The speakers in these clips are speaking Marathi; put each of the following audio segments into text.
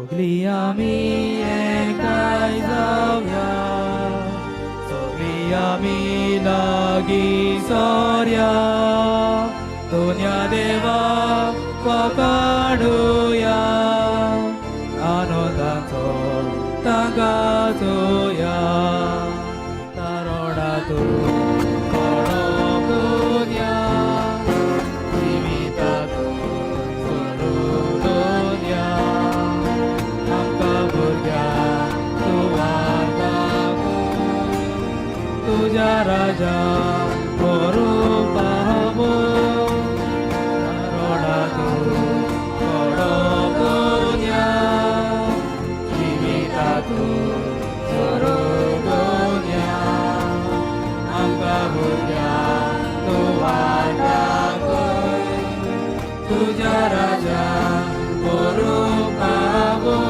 सगळी आमी एकाय जावया सगळी आमी लागीं सोरया दोन्या देवाक वकाडुया आनंदाचो तांका जोया तारोडातून राजा करूं पावो तारोडातूं कडकोन्या जिवितातूं सोरोगोन्या आमकां भुरग्यांक तूं वाटाकोय तुज्या राजा करूं पावो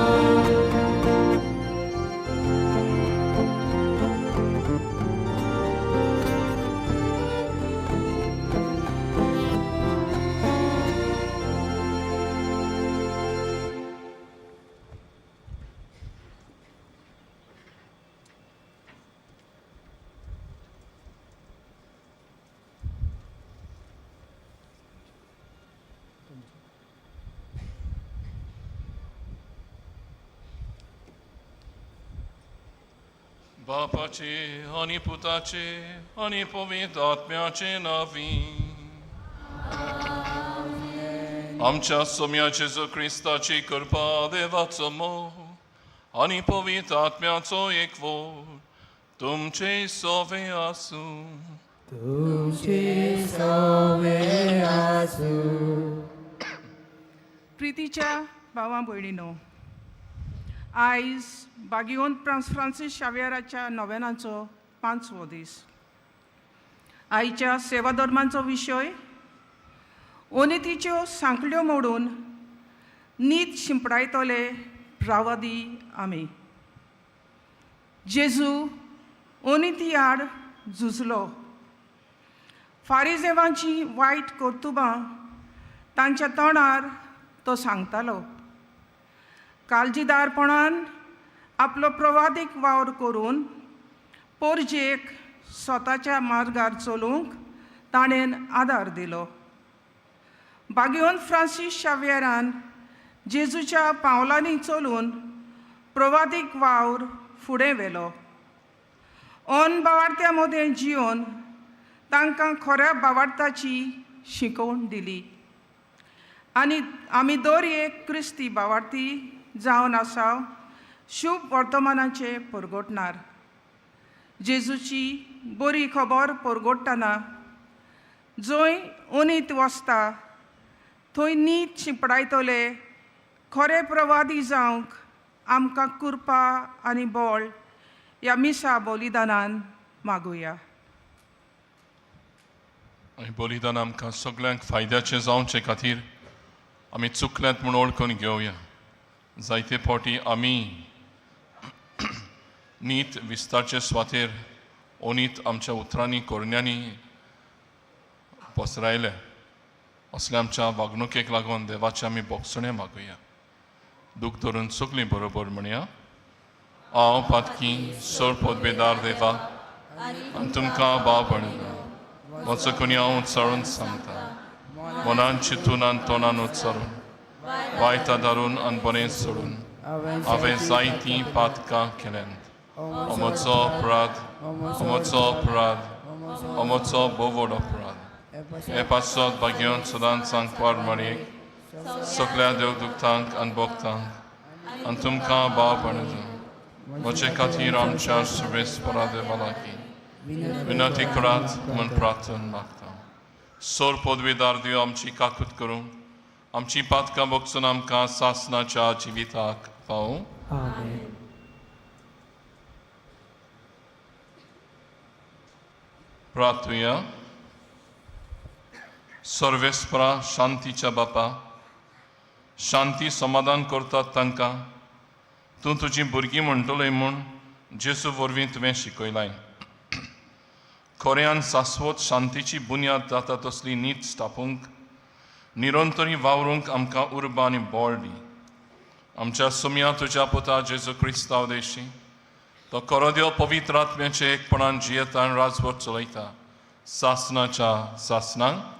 बापाचे आणि पुताचे आणि पवित्र आत्म्याचे नावी आमच्या सोम्या जेजू क्रिस्ताची कृपा देवाचो मोह आणि पवित्र आत्म्याचो एकवो तुमचे सोवे आसूं तुमचे सोवे आसूं प्रितीच्या भावां भयणीनो आयज बागियोन फ्रांसीस शावेराच्या नोवेनाचो 5वो दीस आयच्या सेवा धर्मांचो विशय ओनितीच्यो सांखल्यो मोडून नीत शिंपडायतले रावादी आमी जेजू ओनिती आड झुजलो फारिजेवांची वायट कर्तुबां तांच्या तोंडार तो सांगतालो काळजीदारपणान आपलो प्रवादीक वावर करून पोरजेक स्वताच्या मार्गार चलूंक ताणेन आदार दिलो बागियोन फ्रांसीस शावेरान जेजूच्या पावलांनी चलून प्रवादीक वावर फुडें व्हेलो ओन बावार्थ्या मदें जियोन तांकां खऱ्या बावार्थाची शिकवण दिली आनी आमी दर एक क्रिस्ती बावार्थी जावन आसाव शुभ वर्तमानाचे परगोटणार जेजूची बरी खबर परगोडटना जंय ओनीत वसता थंय नीत शिंपडायतले खरे प्रवादी जावंक आमकां कृपा आनी बळ ह्या मिसा बलिदानान मागुया आनी बलिदान आमकां सगळ्यांक फायद्याचें जावचे खातीर आमी चुकल्यांत म्हूण ओळखून घेवया जायते फावटी आमी नीत विस्तारचे सुवातेर ओनीत आमच्या उतरांनी कोरण्यांनी पसरायले असले आमच्या वागणुकेक लागून देवाचे आमी बोगसणे मागुया दूख धरून सगळीं बरोबर म्हणया हांव पातकी सोर पोदबेदार देवा आनी तुमकां भाव भयणीनो म्हजो कोणी हांव उच्चारून सांगता मनान चिंतून आनी तोंडान उच्चारून वायट धरून आनी बरें सोडून हांवें जायतीं पातकां केल्यांत हो म्हजो अपराध हो म्हजो अपराध हो म्हजो बोवड अपराध हे पासत बागियोन सदांच सांगपार मळयेक सगळ्या देवदूतांक आनी भक्तांक आनी तुमकां भाव भयणीनो म्हजे खातीर आमच्या सर्वेस्परा देवा लागीं विनंती करात म्हूण प्रार्थना मागता सोर पदवीदार दिव आमची काकूत करूं आमची पातकां भोगसून आमकां सासनाच्या जिविताक पावूं प्रार्थुया सर्वेस्परा शांतीच्या बापा शांती समाधान करतात तांकां तूं तुजीं भुरगीं म्हणटले म्हूण जेजू वरवीं तुवें शिकयलाय खऱ्यान शाश्वत शांतीची बुन्याद जाता तसली नीत स्थापूंक निरंतरी वावरूंक आमकां उर्बा आनी बळ दी आमच्या सुम्या तुझ्या पुता जेजू क्रिस्ताव देशी तो कोरोदेव पवित्र आत्म्याचे एकपणान जियेता आनी राजवट चलयता सासनाच्या सासनांक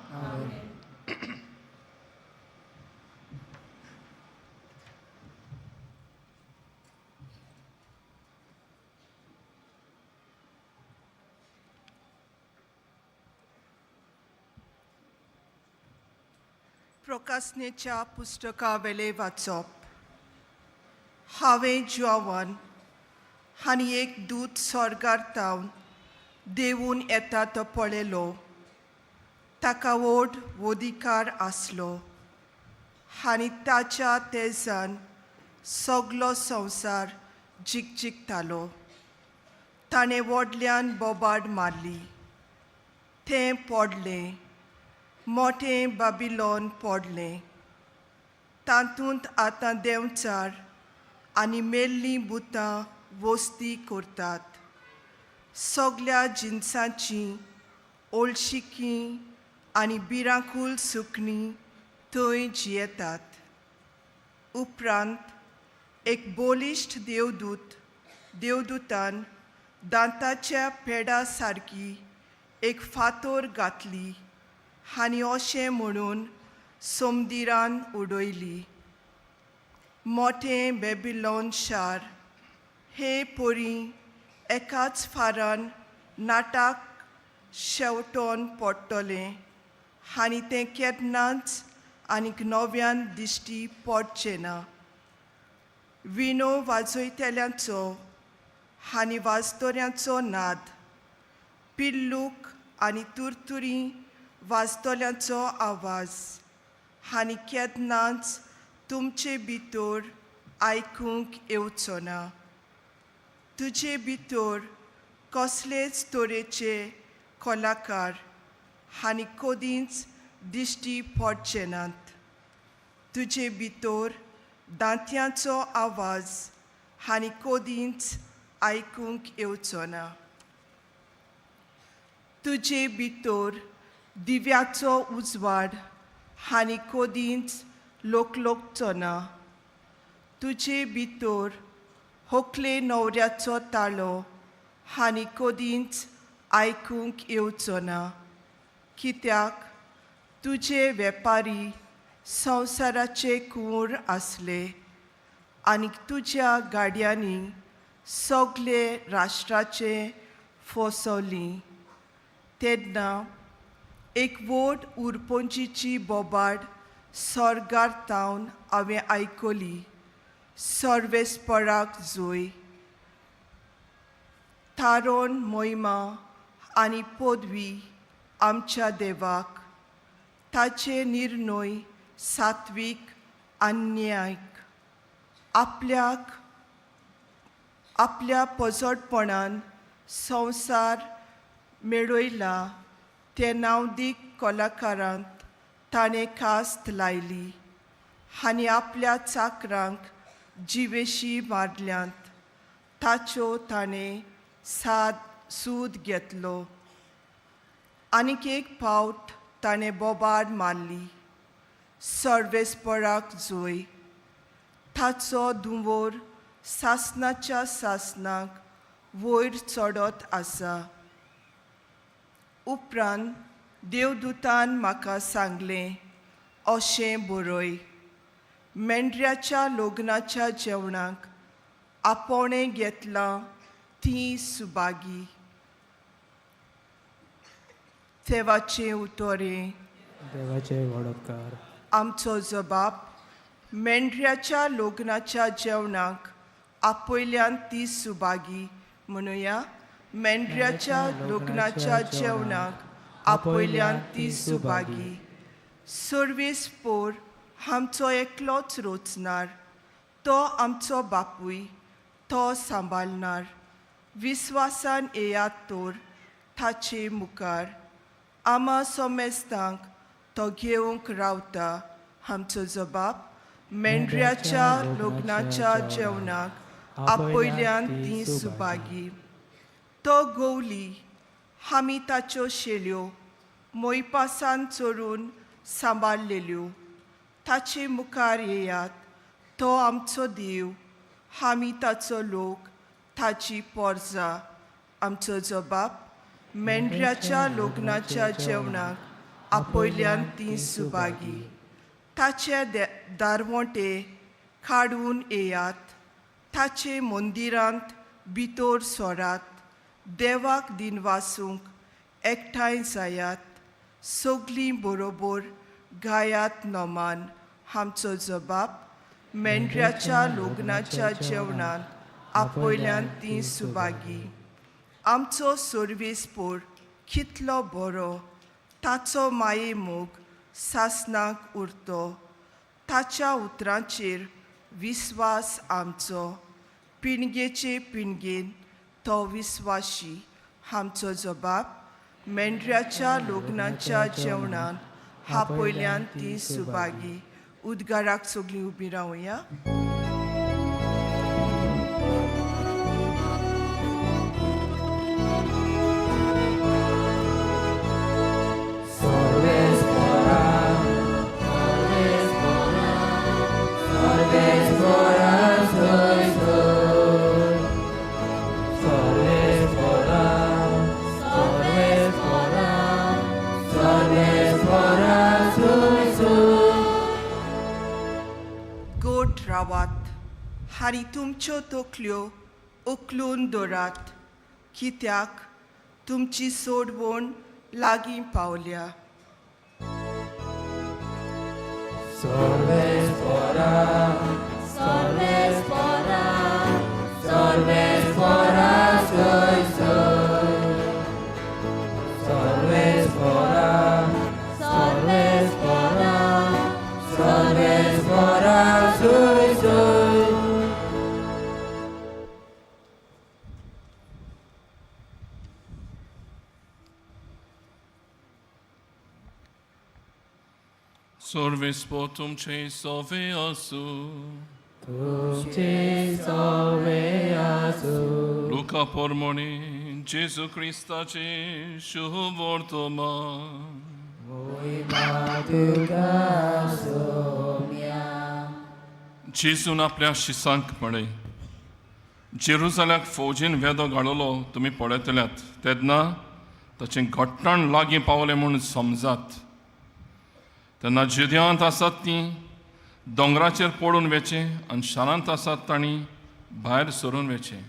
प्रकाशनेच्या पुस्तका वेले वाचप. हांवें जेवण आनी एक दूत स्वर्गांतावन देंवून येता तो पळयलो. ताका व्हड अधिकार आसलो आनी ताच्या तेजान सगलो संवसार जिकजिकतालो. ताणें व्हडल्यान बोबाड मारली. तें पडलें, मोठें बाबिलोन पडलें. तातूंत आतां देंवचार आनी मेल्लीं भुतां वस्ती करतात. सगल्या जिन्सांचीं ओळशिकीं आनी भिरांकूळ सुकणीं थंय जियेतात. उपरांत एक बोलिश्ट देवदूतान दांताच्या पेडा सारकी एक फातर घातली आनी अशें म्हणून समुद्रान उडयली. मोठें बेबिलोन शार हे परी एकाच फारान नाटाक शेवटोन पडटलें आनी तें केन्नाच आनीक नव्यान दिश्टी पडचें ना. विणो वाजयतल्यांचो आनी वाजतोऱ्यांचो नाद, पिल्लूक आनी तुरतुरी वाजतल्यांचो आवाज आनी केन्नाच तुमचे भितर आयकूंक येवचो ना. तुजे भितर कसलेच तरेचे कलाकार आनी कदींच दिश्टी पडचे नात. तुजे भितर दांत्यांचो आवाज आनी कदींच आयकूंक येवचो ना. तुजे भितर दिव्याचो उजवाड आनी कदींच लोकलोकचो ना. तुजे भितर होकले न्हवऱ्याचो ताळो आनी कदींच आयकूंक येवचो ना. कित्याक तुजे वेपारी संवसाराचे कूर आसले आनी तुज्या गाडयांनी सगले राष्ट्राचे फसवलीं. तेन्ना एक व्हड उरपोंजीची बोबाड स्वर्गांतावन हांवें आयकली. सर्वेस्पराक जोय. थारोन मोहिमा आनी पदवी आमच्या देवाक. ताचे निर्णय सात्वीक आनी न्यायिक. आपल्या पजडपणान संवसार मेळयला ते नावदीक कलाकारांत ताणें कास्त लायली आनी आपल्या चाकरांक जिवेशी मारल्यांत. ताच्यो ताणें सूद घेतलो. आनीक एक फावट ताणें बोबाड मारली. सर्वेस्पराक जोय. ताचो धुंवर सासनाच्या सासनाक वयर चडत आसा. उपरांत देवदूतान म्हाका सांगलें, अशें बरय. मेंढऱ्याच्या लग्नाच्या जेवणाक आपोवणें घेतलां तीं सुबागी. देवाचें उतोरें. देवाचे वडोदकार. आमचो जबाब. मेंढऱ्याच्या लग्नाच्या जेवणाक आपयल्यान ती सुबागी. म्हणुया, मेंढऱ्याच्या लग्नाच्या जेवणाक आपयल्यान ती सुबागी. सर्वेस्पर आमचो एकलोच रोचणार. तो आमचो बापूय तो सांबाळणार. विस्वासान येयात तर ताचे मुखार. आमा सोमेस्तांक तो घेवंक रावता. आमचो जबाब. मेंढऱ्याच्या लग्नाच्या जेवणाक आपयल्यान ती सुबागी. तो गवली. आमी ताच्यो शेळयो मोयपासान चोरून सांबाळलेल्यो. ताचे मुखार येयात. तो आमचो देव, आमी ताचो लोक, ताची पोरजां. आमचो जबाब मेंढऱ्याच्या लग्नाच्या जेवणाक आपयल्यान ती सुभागी. ताचे दारवोटे काडून येयात, ताचे मंदिरांत भितर सोरात, देवाक दिनवासूंक एकठांय जायात, सगळीं बरोबर गायात नोमान. आमचो जबाब मेंढऱ्याच्या लग्नाच्या जेवणान आपयल्यान ती सुभागी. आमचो सर्वेस्पर कितलो बरो, ताचो माये मोग सासनाक उरतो. ताच्या उतरांचेर विस्वास आमचो, पिणगेचे पिणगेन तो विस्वाशी. आमचो जबाब मेंढऱ्याच्या लग्नाच्या जेवणान आपयल्यान ती सुभागी. उद्गाराक सगळीं उबीं रावया. गोड रावात आनी तुमच्यो तकल्यो उखलून दवरात, कित्याक तुमची सोडवण लागीं पावल्या. Sorvespo tumce sove asu. तुमचे सवे आसू. Luca pormoni Gesù Christace शुभ वर्तमान. जेसून आपल्या शिसांक म्हणे, जेरुसल्याक फौजीन वेदो घाललो तुमी पळयतल्यात, तेन्ना ताचें घट्टण लागीं पावलें म्हूण समजात. तेन्ना जुद्यांत आसात तीं दोंगराचेर पडून वेचें आनी शारांत आसात तांणी भायर सरून वेचें.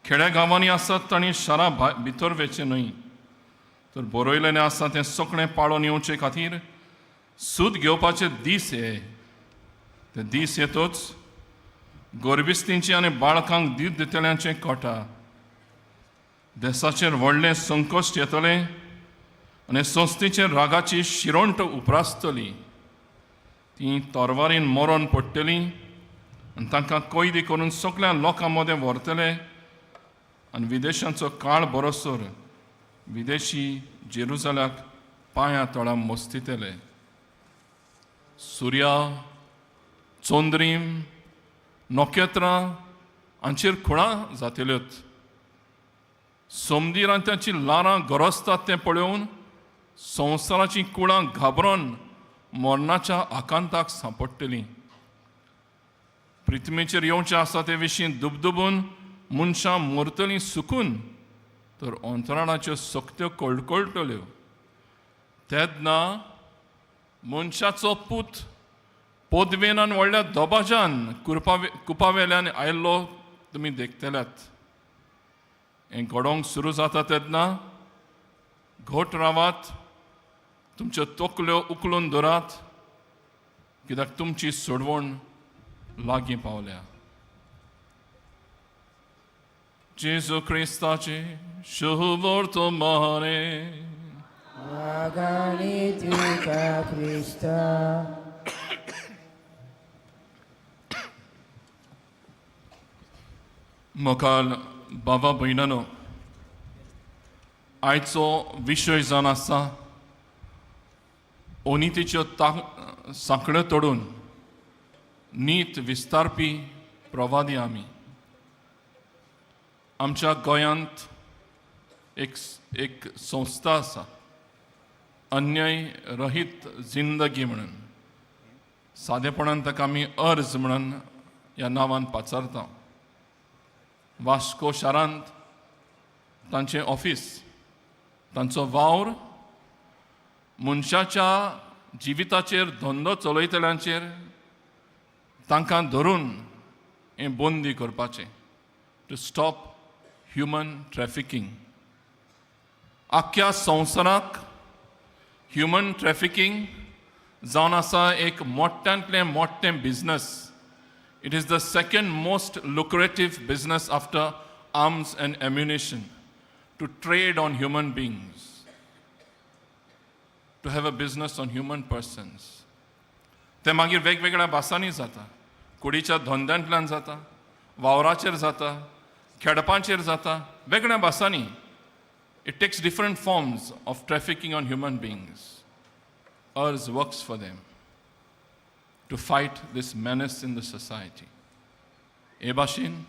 खेड्या गांवांनी आसात तांणी शारां भितर वेचें न्हय, तर बरयलेलें आसा तें सगळें पाळोवन येवचे खातीर सूत घेवपाचे दीस हे. ते दीस येतोच गोरबिस्तींची आनी बाळकांक दीत दितल्यांचें कोटा. देशाचेर व्हडलें संकश्ट येतलें आनी संस्थेचेर रागाची शिरोंट उप्रासतली. ती तोरवारीन मरोन पडटलीं आनी तांकां कैदी करून सगळ्या लोकां मदें व्हरतले आनी विदेशांचो काळ बरोसर विदेशी जेरुसल्याक पांयां तळां मस्तितले. सुर्या, चोंद्रीम, नोखेत्रां हांचेर खुणां जातल्योत. समदिरांत्याची लारां गरजतात तें पळोवन संवसाराचीं कुळां घाबरोन मरणाच्या आकांताक सांपडटलीं. पृथ्वीचेर येवचें आसा ते विशीं दुबदुबून मनशां मरतलीं सुकून, तर अंतराळाच्यो सक्त्यो कळकळटल्यो. तेन्ना मनशाचो पूत पोदवेन आनी व्हडल्या दोबाज्यान कुपावेल्यान आयिल्लो तुमी देखतल्यात. हें घडोवंक सुरू जाता तेन्ना घट रावात, तुमच्यो तकल्यो उखलून दवरात, कित्याक तुमची सोडवण लागीं पावल्या. जेजू क्रिस्ताचे शुभ वर्तमाने. मोखाल बाबा भयणानो, आयचो विशय जावन आसा ओनितीच्यो सांखण्यो तोडून नीत विस्तारपी प्रवादी आमी. आमच्या गोंयांत एक संस्था आसा, अन्याय रहीत जिंदगी म्हणून. सादेपणान ताका आमी अर्ज म्हणून ह्या नांवान पाचारता. वास्को शारांत तांचें ऑफिस, तांचो वावर मनशाच्या जिविताचेर धंदो चलयतल्यांचेर तांकां धरून हें बंदी करपाचें, टू स्टॉप ह्युमन ट्रॅफिकींग. आख्ख्या संवसाराक ह्युमन ट्रॅफिकींग जावन आसा एक मोठ्यांतलें मोठ्ठें business. It is the second most lucrative business after arms and ammunition, to trade on human beings, to have a business on human persons. ते मागीर वेगवेगळ्या भासांनी जाता. कुडीच्या धंद्यांतल्यान जाता, वावराचेर जाता, खेडपांचेर जाता, वेगळ्या भासांनी. It takes different forms of trafficking on human beings. URS works for them to fight this menace in the society. हे भाशेन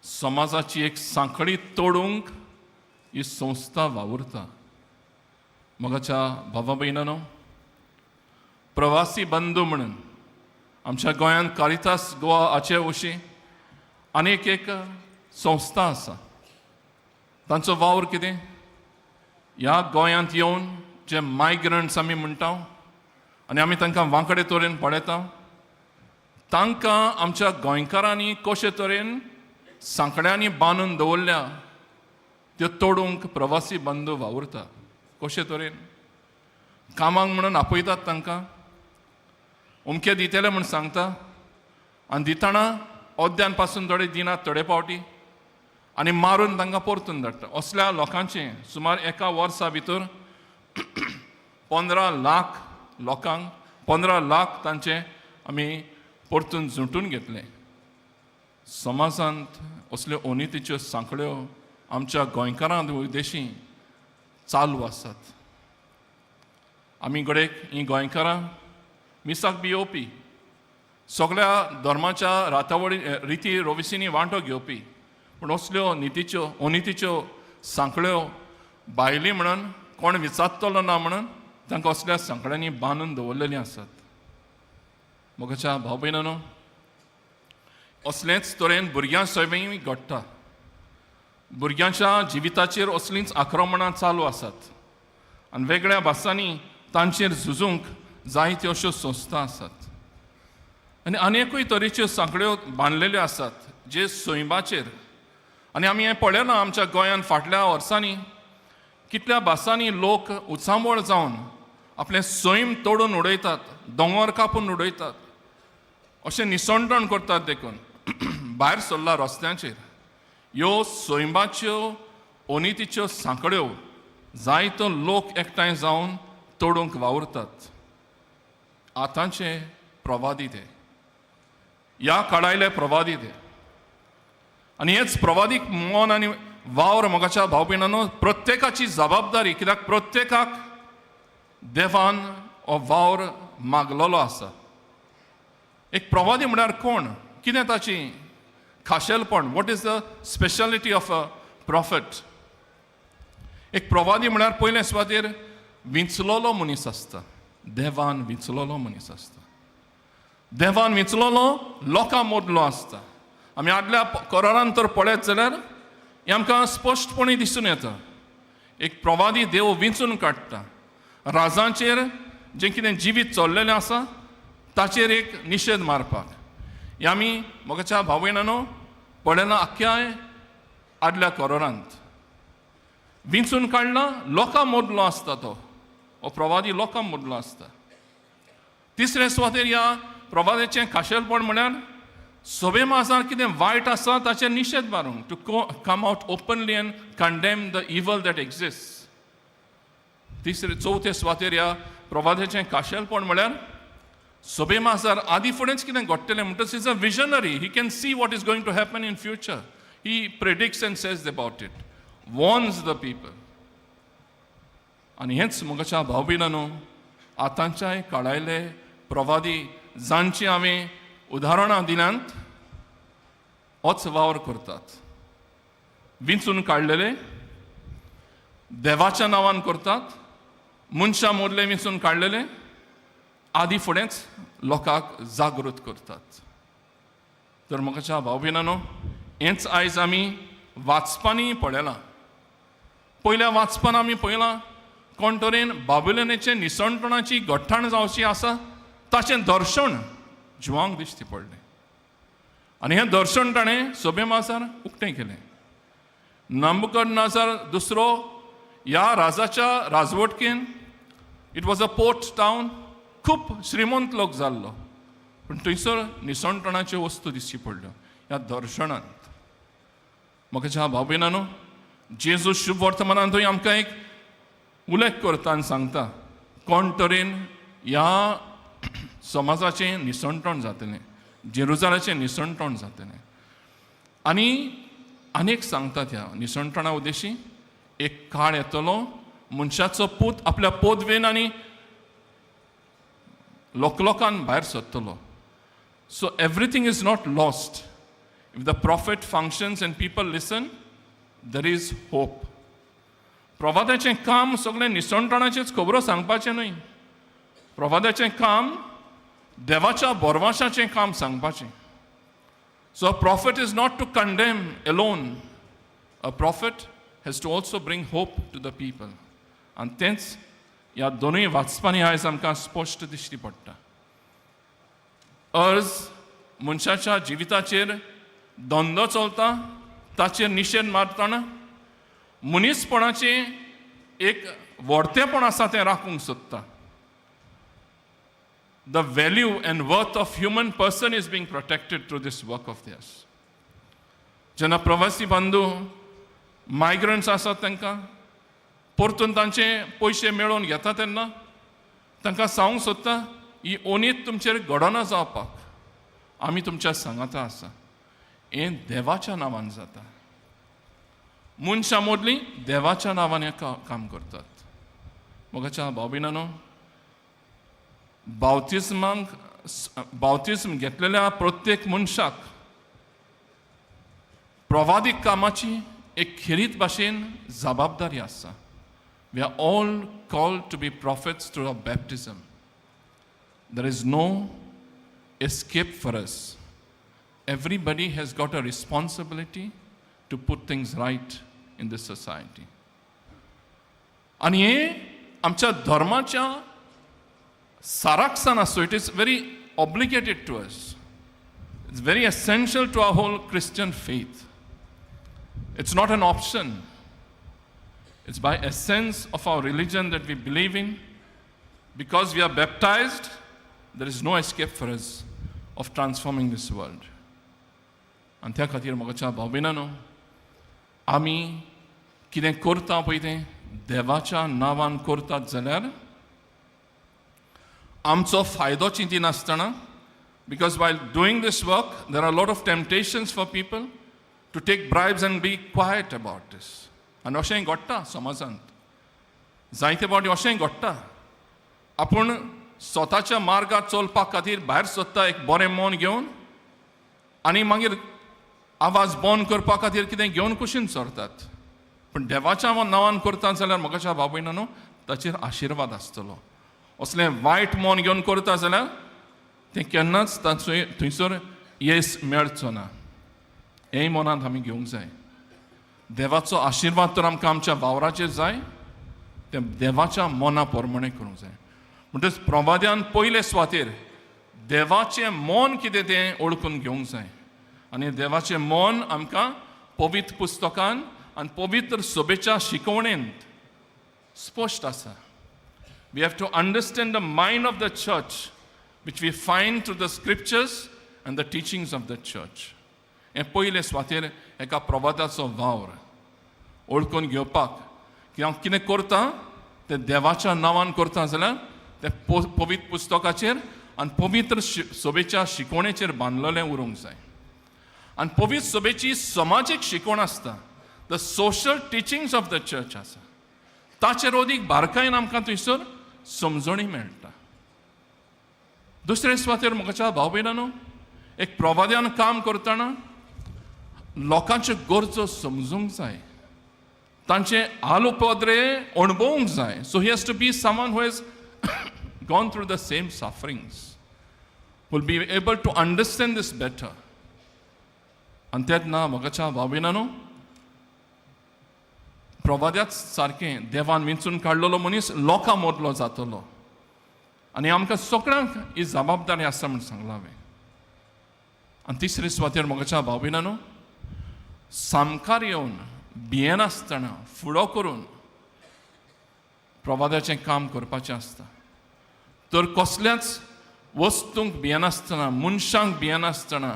समाजाची एक सांखळी तोडूंक ही संस्था वावुरता. मोगाच्या भावा भयणांनो, प्रवासी बंधू म्हणून आमच्या गोंयांत कारितास गोवा हाचे उशी आनीक एक संस्था आसा. तांचो वावर कितें? ह्या गोंयांत येवन जे मायग्रंट्स आमी म्हणटा आनी आमी तांकां वांकडे तरेन पळयता, तांकां आमच्या गोंयकारांनी कशे तरेन सांकड्यांनी बांदून दवरल्या त्यो तोडूंक प्रवासी बंधू वावुरता. कशे तरेन? कामाक म्हणून आपयतात तांकां, उमके दितेले म्हूण सांगता, आनी दितना अद्यान पासून थोडे दिनात थोडे फावटी, आनी मारून तांकां परतून धाडटा. असल्या लोकांचें सुमार एका वर्सा भितर 15 लाख लोकांक 15 लाख तांचे आमी परतून जुंटून घेतले. समाजांत असल्यो अनितीच्यो सांखळ्यो आमच्या गोंयकारांत विदेशी चालू आसात. आमी गडेक हीं गोंयकारां मिसाक बी येवपी, सगळ्या धर्माच्या रातावळी रिती रोविसींनी वांटो घेवपी, पूण असल्यो नितीच्यो अनितीच्यो सांखळ्यो भायली म्हणून कोण विचारतलो ना म्हणून तांकां असल्या सांखळ्यांनी बांदून दवरलेलीं आसात. मोगाच्या भाव भयणांनो, असलेंच तरेन भुरग्यां सैमीय घडटा. भुरग्यांच्या जिविताचेर असलींच आक्रमणां चालू आसात आनी वेगळ्या भासांनी तांचेर झुजूंक जायत्यो अश्यो संस्था आसात. आनी अनेकूय तरेच्यो सांखळ्यो बांदलेल्यो आसात जे सैमाचेर. आनी आमी हें पळयलां आमच्या गोंयांत फाटल्या वर्सांनी कितल्या भासांनी लोक उचांबळ जावन आपलें सैम तोडून उडयतात, दोंगर कापून उडयतात, अशें निसंडण करतात. देखून भायर सरला रस्त्यांचेर ह्यो सैमाच्यो अनितीच्यो सांखळ्यो जायतो लोक एकठांय जावन तोडूंक वावुरतात. आतांचे प्रवादी ते, ह्या काळायले प्रवादी ते. आनी हेच प्रवादीक मन आनी वावर मोगाच्या भाव भयणांनो प्रत्येकाची जबाबदारी. कित्याक प्रत्येकाक देवान हो वावर मागलेलो आसा. एक प्रवादी म्हळ्यार कोण? कितें ताची खाशेलपण? What is the speciality of a profit? एक प्रवादी म्हळ्यार पयले सुवातेर विंचलोलो मनीस आसता. देवान विंचलोलो मनीस आसता. देवान विंचलोलो लोकां मोदलो आसता. आमी आदल्या कोरोनांत तर पळयत जाल्यार हें आमकां स्पश्टपणी दिसून येता. एक प्रवादी देव विंचून काडटा. राजांचेर जें कितें जिवीत चल्लेलें आसा ताचेर एक निशेध मारपाक. हें आमी मोगाच्या भाव भयणांनो पळयलां आख्ख्या आदल्या कोरोनांत. विंचून काडला, लोकां मोदलो आसता तो. हो प्रवादी लोकां मोदलो आसता. तिसरे सुवातेर ह्या प्रवादाचें खाशेलपण म्हळ्यार सोबे माजार कितें वायट आसा ताचेर निशेध मारूंक. To come out openly and condemn the evil that exist. चवथे सुवातेर ह्या प्रवादाचें खाशेलपण म्हळ्यार सोबे माजार आदी फुडेंच कितें घडटलें म्हणटच is a visionary. He can see what is going to happen in future. He predicts and says about it, warns the people. आनी हेंच मोगाच्या भाव भयणांनो आतांच्याय काळायले प्रवादी जांची हांवें उदाहरणां दिल्यांत होच वावर करतात. विंचून काडलेले देवाच्या नांवान करतात. मनशां मोदले विंचून काडलेले आदी फुडेंच लोकांक जागृत करतात. तर म्हाका भाव भयणांनो, हेंच आयज आमी वाचपांनी पळयलां. पयल्या वाचपान आमी पळयलां कोण तरेन बाबिलोनाचे निसणपणाची घट्टाण जावची आसा ताचें दर्शन जिवांक दिश्टी पडलें. आनी हें दर्शन ताणें सोबेमाजार उक्तें केलें. नबुकदनेझर दुसरो ह्या राजाच्या राजवटकेन it was a port town, खूब श्रीमंत लोक जाल्लो, पूण थंयसर निसणपणाच्यो वस्तू दिश्टी पडल्यो ह्या दर्शनांत. म्हाका भाव भयणांनो, जेजू शुभ वर्तमानांत थंय आमकां एक उल्लेख करता आनी सांगता कोण तरेन ह्या समाजाचें निसणपण जातलें, जेरुजालेचें निसणपण जातलें. आनी आनीक सांगतात ह्या निसणपणा उद्देशी एक काळ येतलो मनशाचो पूत आपल्या पोदवेन आनी लोकांक भायर सरतलो. So everything is not lost. If the prophet functions and people listen, there is hope. प्रवादाचें काम सगळें निसणपणाचेच खबरो सांगपाचें न्हय. प्रवादाचें काम देवाच्या बोरवाशाचें काम सांगपाचें. So a prophet is not to condemn alone. A prophet has to also bring hope to the people. And तेंच ह्या दोनूय वाचपांनी आयज आमकां स्पश्ट दिश्टी पडटा. अर्ज मनशाच्या जिविताचेर धंदो चलता, ताचेर निशेध मारतना मनीसपणाचें एक व्हडतेपण आसा तें राखूंक सोदता. The value and worth of human person is being protected through this work of theirs. जेन्ना प्रवासी बंधू मायग्रंट्स आसात तांकां परतून तांचे पयशे मेळोवन घेता तेन्ना तांकां सांगूंक सोदता ही ओनीत तुमचेर घडोना जावपाक आमी तुमच्या सांगाता आसा. हें देवाच्या नांवान जाता. मनशां मदलीं देवाच्या नांवान हें काम करतात. म्हाका भाव भयणांनो, बावतिस्म घेतलेल्या प्रत्येक मनशाक प्रवादीक कामाची एक खेरीत भाशेन जबाबदारी आसा. We are all called to be prophets through a baptism. There is no escape for us. Everybody has got a responsibility to put things right in this society. आनी हें आमच्या धर्माच्या Saraksan, so it is very obligated to us. It's very essential to our whole Christian faith. It's not an option. It's by essence of our religion that we believe in. Because we are baptized, there is no escape for us of transforming this world. And त्या खातीर म्हाका भाव भयणांनो, आमी कितें करता पळय तें देवाच्या नांवान करतात जाल्यार आमचो फायदो चिंती नासतना, because while doing this work there are a lot of temptations for people to take bribes and be quiet about this. आनी अशेंय घडटा समाजांत. जायते फावटी अशेंय घडटा आपूण स्वताच्या मार्गार चलपा खातीर भायर सरता एक बरें मन घेवन आनी मागीर आवाज बंद करपा खातीर कितें घेवन कुशीन सरतात. पूण देवाच्या नांवान करतात जाल्यार म्हाका भाव भयणांनो ताचेर आशिर्वाद आसतलो. असलें वायट मन घेवन करता जाल्यार तें केन्नाच थंयसर येस मेळचो ना. हेंय मनांत आमी घेवंक जाय. देवाचो आशिर्वाद तर आमकां आमच्या वावराचेर जाय, तें देवाच्या मना प्रमाणे करूंक जाय. म्हणटच प्रवाद्यान पयले सुवातेर देवाचें मन कितें तें ओळखून घेवंक जाय. आनी देवाचें मन आमकां पवित्र पुस्तकान आनी पवित्र सभेच्या शिकवणेंत स्पश्ट आसा. We have to understand the mind of the church, which we find through the scriptures and the teachings of the church. हे पयले सुवातेर एका प्रवादाचो वावर ओळखून घेवपाक की हांव कितें करतां तें देवाच्या नांवान करतां जाल्यार तें पवित्र पुस्तकाचेर आनी पवित्र सभेच्या शिकवणेचेर बांदलेलें उरूंक जाय. आनी पवित्र सभेची समाजीक शिकवण आसता, the social teachings of the church आसा, ताचेर अदीक बारकायेन आमकां थंयसर समजणी मेळटा. दुसरे सुवातेर म्हाका भाव भयणांनो, एक प्रवाद्यान काम करतना लोकांच्यो गरजो समजूंक जाय, तांचे हाल उपद्रे अणभवूंक जाय. So he has to be someone who has gone through the same sufferings will be able to understand this better. And त्यात ना मोगाच्या भाविनानो प्रवाद्याच सारकें देवान विंचून काडलेलो मनीस लोकां मोदलो जातलो आनी आमकां सगळ्यांक ही जबाबदारी आसा म्हूण सांगलां हांवें. आनी तिसरे सुवातेर मोगाच्या भाविनानो सामकार येवन भियेनासतना फुडो करून प्रवाद्याचें काम करपाचें आसता. तर कसल्याच वस्तूंक भियेनासतना मनशांक भियेनासतना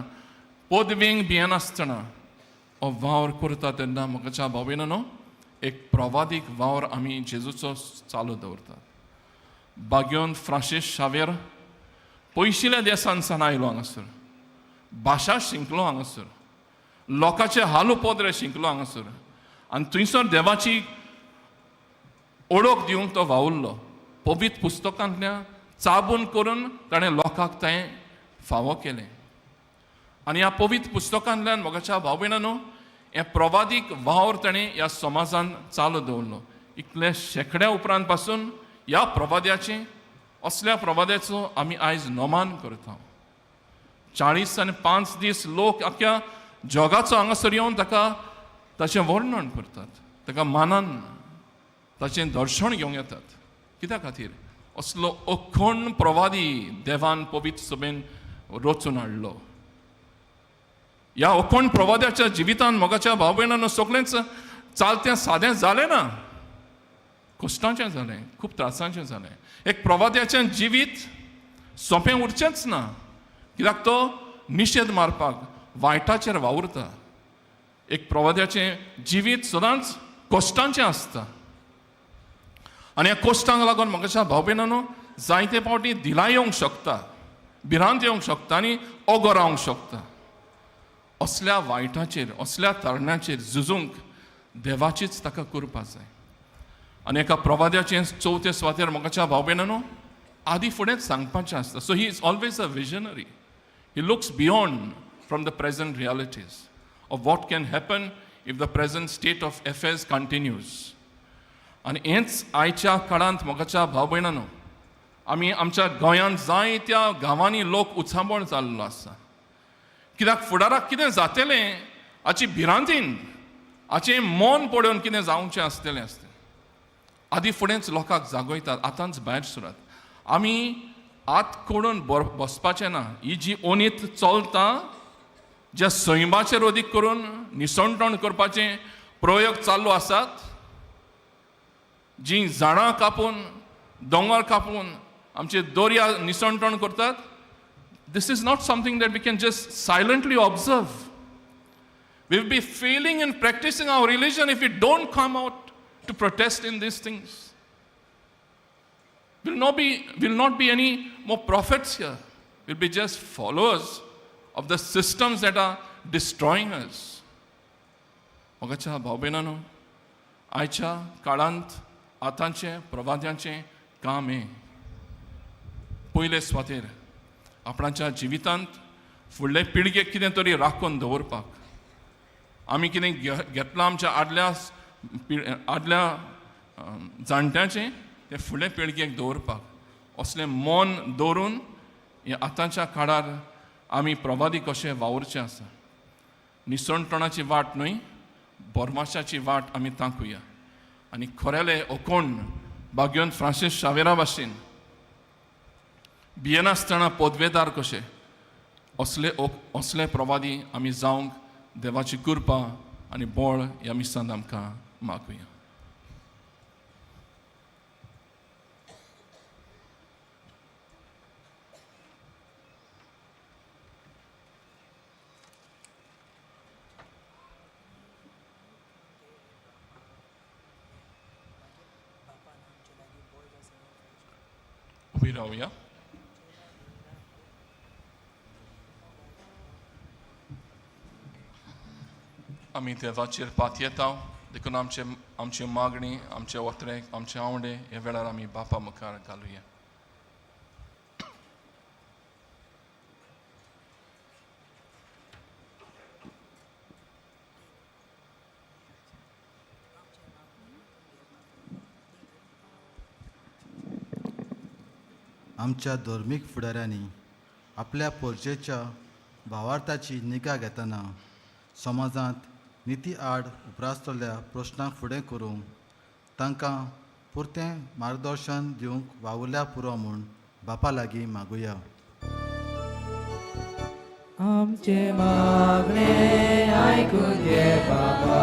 पदवेंक भियेनासतना हो वावर करता तेन्ना मोगाच्या भाविनानो एक प्रवादीक वावर आमी जेजूचो चालू दवरतात. बागेवन फ्रांसीस शावेर पयशिल्ल्या देशांसान आयलो हांगासर, भाशा शिंकलो हांगासर, लोकांचे हालू पोदरे शिंकलो हांगासर आनी थंयसर देवाची ओळख दिवंक तो वावुरलो. पवित्र पुस्तकांतल्या चाबून करून ताणें लोकांक तें फावो केलें. आनी ह्या पवित्र पुस्तकांतल्यान मोगाच्या भाव भयणांनो हें प्रवादीक वावर ताणें ह्या समाजान चालू दवरलो. इतले शेकड्या उपरांत पासून ह्या प्रवाद्याचें असल्या प्रवाद्याचो आमी आयज नोमान करता. 45 दीस लोक आख्या जगाचो हांगासर येवन ताका ताचें वर्णन करतात, ताका मानान ताचें दर्शन घेवंक येतात. कित्या खातीर असलो अखंड प्रवादी देवान पवित्र सभेन रचून हाडलो. ह्या अखंड प्रवाद्याच्या जिवितान मोगाच्या भाव भयणांनो सगळेंच चालतें सादें जालें ना, कश्टांचें जालें, खूब त्रासांचें जालें. एक प्रवाद्याचें जिवीत सोंपें उरचेंच ना, कित्याक तो निशेध मारपाक वायटाचेर वावुरता. एक प्रवाद्याचें जिवीत सदांच कश्टांचें आसता आनी ह्या कश्टांक लागून म्हाका भाव भयणांनो जायते फावटी धिलाय येवंक शकता, भिरांत येवंक शकता आनी ओगो रावंक शकता. असल्या वायटाचेर असल्या तरणाचेर झुजूंक देवाचीच ताका करपा जाय. आनी एका प्रवाद्याचें 4थ्या सुवातेर म्हाका भाव भयणांनो आदी फुडेंच सांगपाचें आसता. So he is always a visionary. He looks beyond from the present realities of what can happen if the present state of affairs continues. आनी हेंच आयच्या काळांत मोगाच्या भाव भयणांनो आमी आमच्या गोंयांत जायत्या गांवांनी लोक उत्साबळ जाल्लो आसा. कित्याक फुडाराक कितें जातलें हाची भिरांतीन हाचें मन पडोवन कितें जावचें आसतलें आसता. आदी फुडेंच लोकांक जागयतात, आतांच भायर सरात. आमी आत कोडून बसपाचें ना. ही जी ओनीत चलता, ज्या सैमाचेर ओदीक करून निसणटण करपाचे प्रयोग चालू आसात, जी झाडां कापून दोंगर कापून आमचे दर्या निसणटण करतात, this is not something that we can just silently observe. We will be failing in practicing our religion if we don't come out to protest in these things. Will not be any more prophets here. We'll be just followers of the systems that are destroying us. मोगाच्या भाव भयणांनो आयच्या काळांत आतांचें प्रवाद्यांचें काम हें पयले सुवातेर आपणाच्या जिवितांत फुडले पिळगेक कितें तरी राखून दवरपाक, आमी कितें घेतलां आमच्या आदल्या जाणट्याचें तें फुडले पिळगेक दवरपाक असलें मन दवरून हे आतांच्या काळार आमी प्रवादी कशें वावुरचें आसा. निसणटणाची वाट न्हय, बोरमाशाची वाट आमी तांकुया आनी खरेले अखंड बागेवन फ्रांसीस शावेरा भाशेन भियेनासतना पदवेदार कशे असले प्रवादी आमी जावंक देवाची कृपा आनी बळ ह्या मिसांत आमकां मागुया. उबी रावया. आमी देवाचेर पात येता देखून आमची मागणी, आमचे वत्रेक, आमचे आवडे ह्या वेळार आमी बापा मुखार घालुया. आमच्या धर्मीक फुडाऱ्यांनी आपल्या पोरजेच्या भावार्थाची निगा घेतना समाजांत निती आड उप्रासतल्या प्रश्नांक फुडें करूंक तांकां पुरतें मार्गदर्शन दिवंक वावुरल्या पुरो म्हूण बापा लागीं मागुया. आमचे मागणे ऐकून घे बाबा.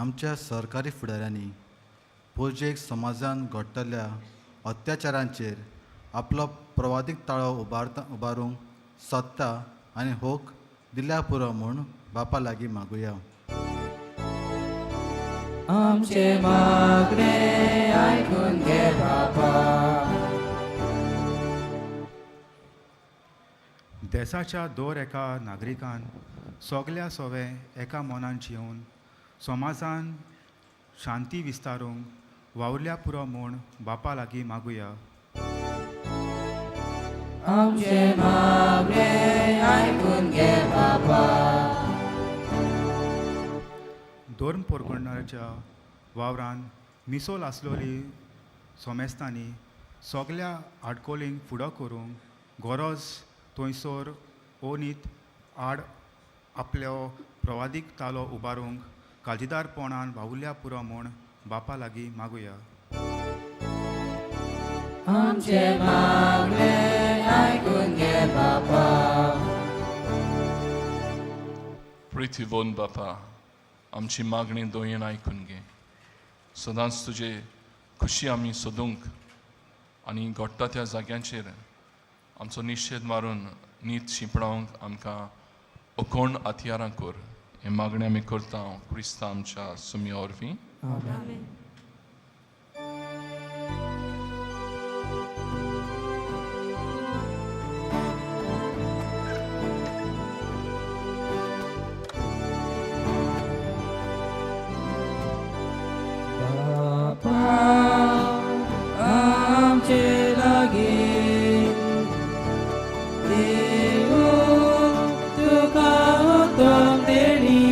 आमच्या सरकारी फुडाऱ्यांनी पोरजेक समाजान घडटल्या अत्याचारांचेर आपलो प्रवादीक ताळो उबारूंक सत्ता आनी होक दिल्या पुरो म्हूण बापा लागीं मागुया. आमचे मागणे ऐकून घे बाबा. देशाच्या दर एका नागरिकान सगल्या सोवे एका मनान जिवन समाजान शांती विस्तारूंक वावुरल्या पुरो म्हूण बापा लागीं मागुया. आमचे मागणे ऐकून घे बाबा. धर्म परगणाच्या वावरान मिसोल आसलोली सोमेस्तांनी सगल्या आडकोलींक फुडो करूंक गरज थंयसर ओनीत आड आपलो प्रवादीक तालो उबारूंक काळजीदारपणान वावुरल्या पुरो म्हूण बापा लागीं मागुया. आमचे मागणे ऐकून घे बाबा. प्रिथिवोन बापा, आमची मागणी दोयेन आयकून घे. सदांच तुजे खुशी आमी सोदूंक आनी घडटा त्या जाग्यांचेर आमचो निशेध मारून नीत शिंपडावंक आमकां अकोण हथियारां कर. हे मागणी आमी करता क्रिस्ता आमच्या सुमया वरवीं. बापा आमचे लागीं देव तुका उत्तम देणी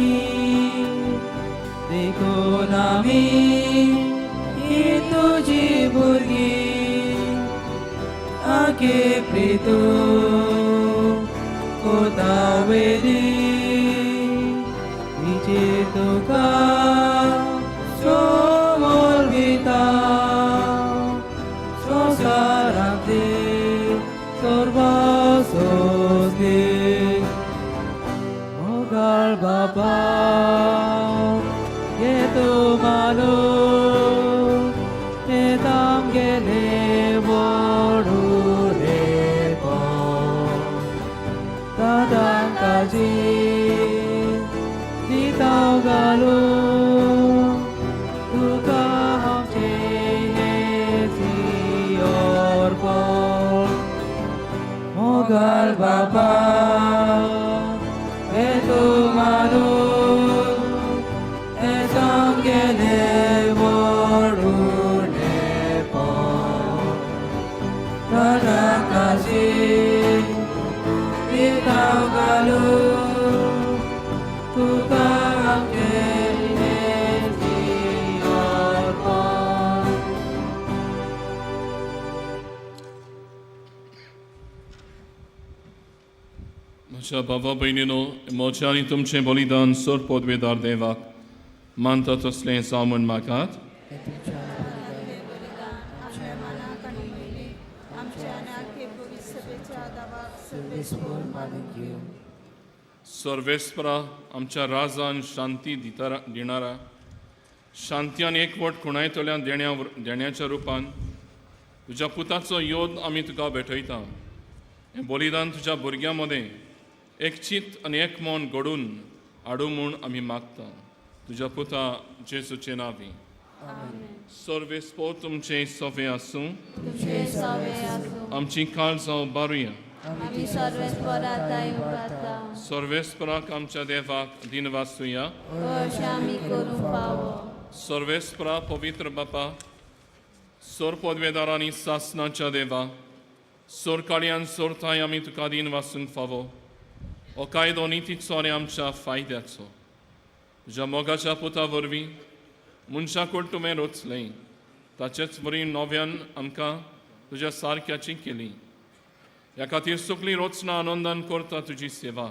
देखून आमी ही तुजी भुरगीं आखे प्रितू कोतावेली विचे तुका समोर विता संसारांतले सर्व सोसले मोगाळ बाबा घे तूं मालो ते तामगेले वडुले दादांक काजी दिताव घालूं तुका आमचे हेची अर्पण मोगाळ बाबा हे तूं मानून हे तामगेले वडुले दादांक काजी दिताव घालूं तुका आमचे हेची अर्पण. म्हज्या बाबा भयणीनो, म्हजें आनी तुमचें बलिदान सोर पदवेदार देवाक मानता तसलें जावून मागात. सर्वेस्परा आमच्या राजान शांती दिणारा शांती आनी एकवट खुणायतल्यान देण्याच्या रुपान तुज्या पुताचो योद आमी तुका भेटयता. हें बलिदान तुज्या भुरग्यां मदें एकचीत आनी एक मन घडून हाडूं म्हूण आमी मागता तुज्या पुता जेजूचे नांवी. सर्वेस्पो तुमचे सोवे आसूं. आमची काळजां बारुया. सर्वेस्पराक आमच्या देवाक दिनवासुया. सर्वेस्परा पवित्र बापा, सोर पदवेदारांनी सासनाच्या देवा, सोर काळयान सोरताय आमी तुका दिन वासूंक फावो. हो कायदो नितीचो आनी आमच्या फायद्याचो. तुज्या मोगाच्या पुता वरवीं मनशा कोण तुवें रचलें ताचेच बरी नव्यान आमकां तुज्या सारक्याची केली. ह्या खातीर सगळीं रोचना आनंदान करता तुजी सेवा.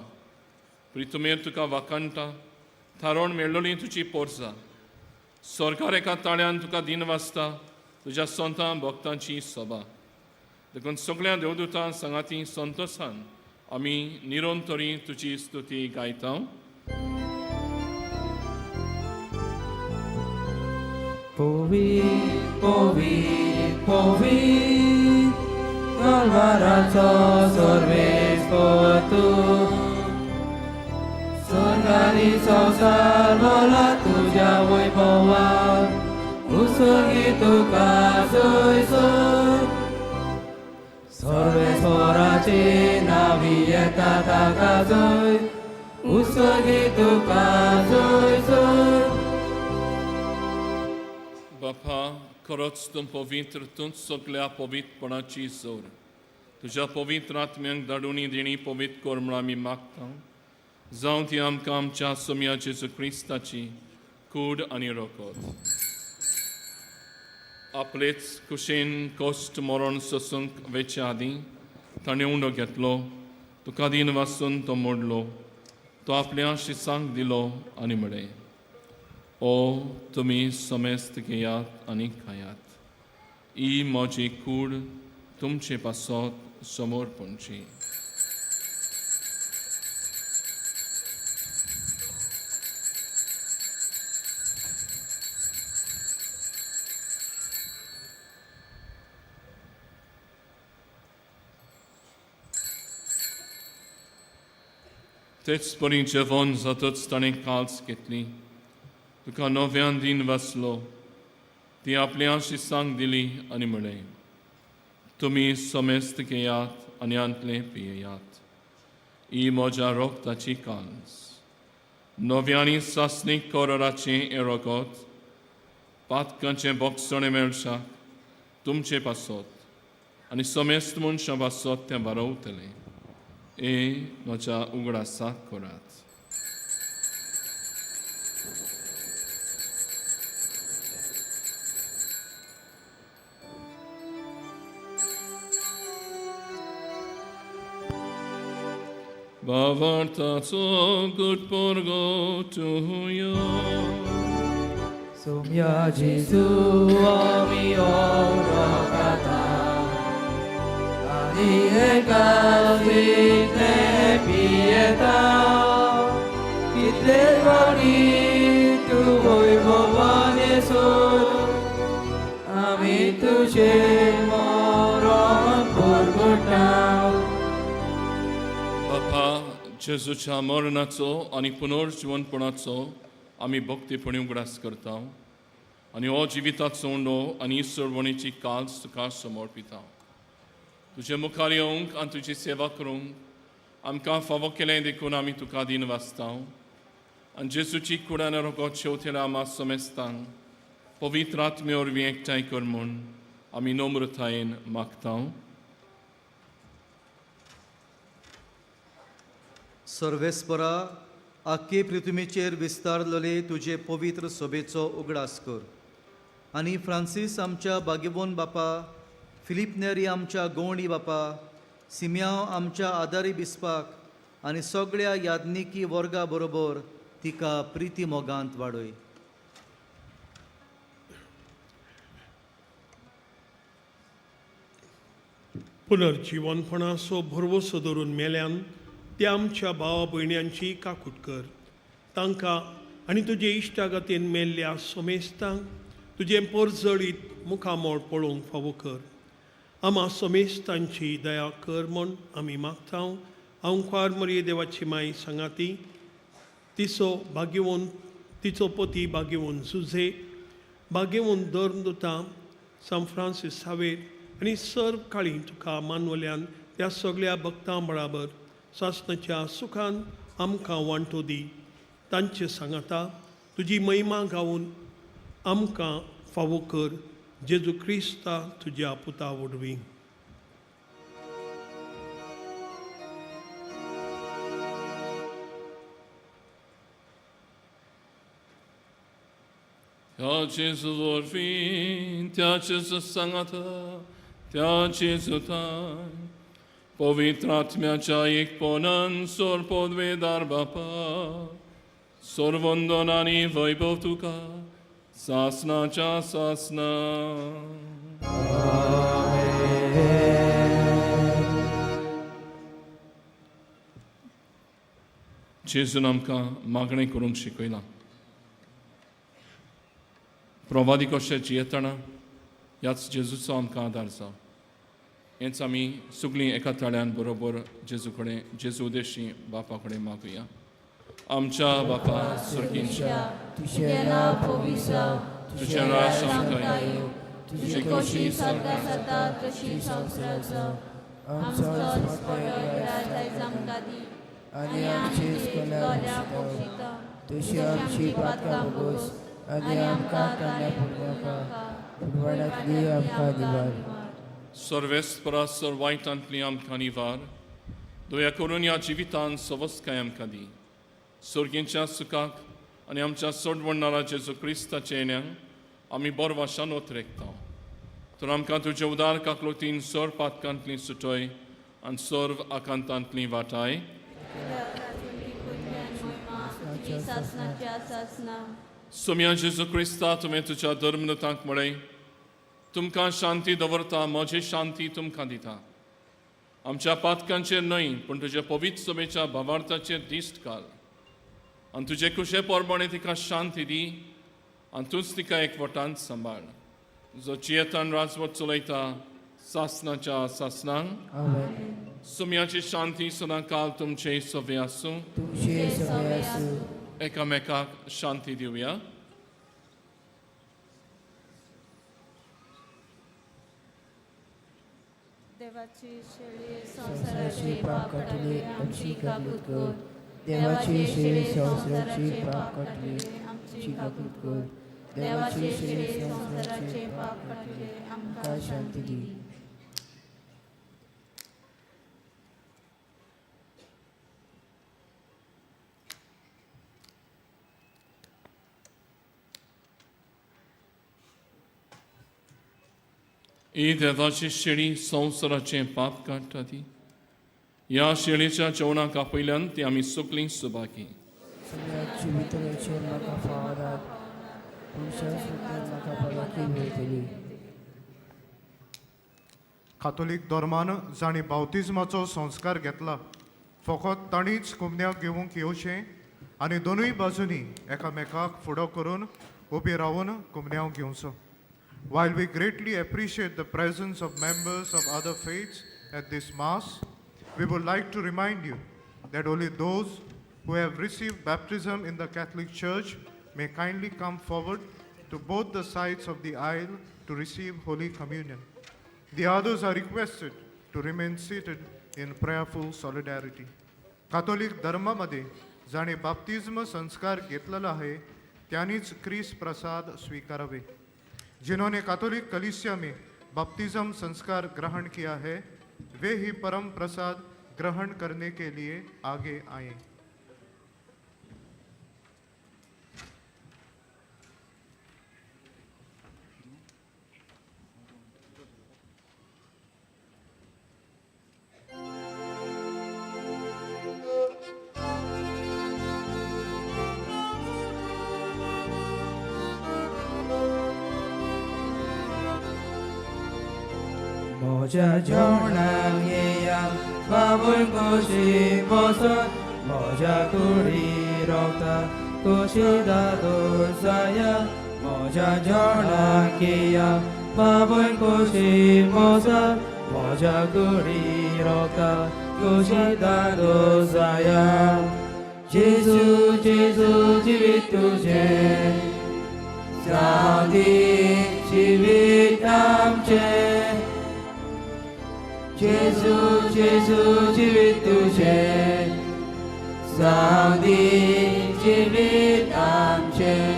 प्रितुमेर तुका वाकांटा थारोवन मेळ्ळोली तुजी पोरसां. स्वर्गार एका ताळ्यान तुका दिन वाजता तुज्या संतां भक्तांची सभा. देखून सगळ्या देवदूतां सांगाती संतोशान आमी निरंतरी तुजी स्तुती गायता. Povit, povit, povit, Calvaraco sorbes potu. Sorgani संसार भला तुझ्या वैभवात, उसळी तुका सोयसोय. सर्वेश्वराचे नावी येता ताका जय, उसळी तुका सोयसोय. बापा, खरोच तूं पवित्र, तूंच सगळ्या पवित्रपणाची जोर. तुज्या पवित्र आत्म्यांक धाडूनी देणी पवित्र कर म्हूण आमी मागता. जावं ती आमकां आमच्या सोम्या जेजू क्रिस्ताची कूड आनी रोखोत. आपलेच कुशेन कोश्ट मरण सोसूंक वेचे आदीं ताणें उंडो घेतलो. तुका दिन वाचून तो मोडलो. तो आपल्या शिसांक दिलो आनी म्हळें, ओ तुमी समेस्त घेयात आनी खायात. ही म्हजी कूड तुमचे पासत समोर पोंची. तेच परी जेवण जातच ताणें काल्स घेतली. तुका नव्यान दिन वाचलो. ती आपल्या शिसांक दिली आनी म्हळें, तुमी समेस्त घेयात आनी आंतले पियेयात. ही म्हज्या रोगताची काल्स. नव्यांनी सासणीक कोराचें हें रोगत पातकांचें बोगसणें मेळशाक तुमचे पासत आनी समेस्त मनशां पासत तें बारवतलें. हे म्हज्या उगडासाक करात. Bavartaco good porgo tuyo. Sumya Jesu ami orokata, ani ekazit ne pieta, kitle vani tu voivovane sod, ami tuje moron porgotau. बापा, जेजूच्या मरणाचो आनी पुनर्जीवनपणाचो आमी भक्तीपणी उगडास करता आनी हो जिविताचो उंडो आनी इसवणीची काल्स तुका समर्पिता. तुजे मुखार येवंक आनी तुजी सेवा करूंक आमकां फावो केलें देखून आमी तुका दिन वाचता. आनी जेजूची कुडान रोगोत शेवतेल्या आमा समेस्तांक पवित्र आत्मे वरवीं एकठांय कर म्हूण आमी नम्रतायेन मागता. सर्वेस्परा, आख्खे पृथ्वीचेर विस्तारलेले तुजे पवित्र सभेचो उगडास कर. आनी फ्रांसीस आमच्या बागेबोन बापा, फिलीप नेरी आमच्या गवंडी बापा, सिम्यांव आमच्या आदारी बिस्पाक आनी सगळ्या याज्ञिकी वर्गा बरोबर तिका प्रिती मोगांत वाडय. पुनर्जीवनपणाचो भरवोसो धरून मेल्यान त्या आमच्या भावा भयण्यांची काकूट कर. तांकां आनी तुजे इश्टागतीन मेल्ल्या समेस्तांक तुजें परजळीत मुखामोळ पळोवंक फावो कर. आमा समेस्तांची दया कर म्हूण आमी मागता. अंकार मरिये देवाची माय सांगाती, तिचो पती भाग्यवन जुझे, भाग्यवन दर्दुता, सान फ्रांसीस सावेर आनी सर्व काळी तुका मानवल्यान त्या सगळ्या भक्तां बराबर सासणाच्या सुखान आमकां वांटो दी. तांचे सांगाता तुजी महिमा गावून आमकां फावो कर. जेजू क्रिस्ता तुज्या पुता वरवीं. Jesu vår fin, Tja Jesu sangata, Tja Jesu taj. Povitratmyacha ikponan sor podvedar bapa, sor vondonani vojbov tuka, sasna cha sasna. Jesu namka magne kurung shikoila. Prowadzi kosze dzietana, jak Jezusa amka darza. Więc आम्ही सगळीं एका ताळ्यान बरोबर जेजू उद्देशी बापा कडेन मागुया. आमच्या बापा स्वर्गींच्या तुझे नाव पवित्र जावं, तुझें राज आमकां येवं, तुझी कशी स्वर्गांत जाता तशी संवसारांत जावं. आमचो दिसपट्टो आयज आमकां दी, आनी आमची इश्कोल्या पक्षिता तशी आमची पातकां भोगोस, आनी आमकां कांय पडनाका, पुडवणांतली आमकां दिवार. सर्वेस्परा सर्वायतांतली आमकां निवार, दया करून ह्या जिवितांत सवस्काय आमकां दी. सर्गींच्या सुखाक आनी आमच्या सोडवणारा जेजू क्रिस्ताचे येण्याक आमी बरो वाशान ओतरेकता. तर आमकां तुज्या उदार काकलोतीन सर पातकांतली सुटय आनी सर्व आकांतांतली वाटाय. सोम्या जेजू क्रिस्ता तुवें तुज्या धर्मदूतांक म्हळें, तुमकां शांती दवरता, म्हजी शांती तुमकां दिता. आमच्या पातकांचेर न्हय पूण तुज्या पवित्र सभेच्या भावार्थाचेर दिश्ट घाल, आनी तुजे कुशे पोरबोणे तिका शांती दी, आनी तूंच तिका एकवटांत सांबाळ. जो जियेतान राजवट चलयता सासनाच्या सासनांक. सुम्याची शांती सदां काल तुमचे सवे आसूं. एकामेकाक शांती दिवया. देवाची शेळी संसाराची पाप काटली आमची काबूत कर. देवाची शेळी संसाराची पाप काटली आमची काबूत कर. देवाची शेळी संसाराची पाप काटली आमकां शांती दी. ही देवाची शेळी संवसाराचें पाप काडटा ती. ह्या शेळीच्या जेवणाक आपयल्यान ती आमी सगळीं सुभागी. सगळ्याची भितरेचेर म्हाका फावरात, पुरुषा सुद्दां म्हाका पलाकी मेळटली. कातोलीक धर्मान जाणी बावतिजमाचो संस्कार घेतला, फकत ताणीच कुमन्याक घेवंक येवचें आनी दोनूय बाजूंनी एकामेकाक फुडो करून उबी रावन कुमन्याक घेवचो. While we greatly appreciate the presence of members of other faiths at this Mass, we would like to remind you that only those who have received baptism in the Catholic Church may kindly come forward to both the sides of the aisle to receive Holy Communion. The others are requested to remain seated in prayerful solidarity. Catholic धर्मामध्ये जाणे बाप्तिस्म संस्कार घेतलेला आहे त्यांनीच ख्रिस्त प्रसाद स्वीकारावे. जिन्होंने कैथोलिक कलीसिया में बपतिस्म संस्कार ग्रहण किया है वे ही परम प्रसाद ग्रहण करने के लिए आगे आए. म्हज्या जेवणाक येया बाबूय कशी बसत, म्हज्या कुडी रोवता कशी दादोर जाया. म्हज्या जेवणाक येया बाबूय कशी बसत, म्हज्या कुडी रोवता कशी दादोर जाया. जेजू जेजू जिवीत तुजें जावं दी जिवीत आमचें. जेजू जेजू जिवीत तुजें जावं दी जिवीत आमचें.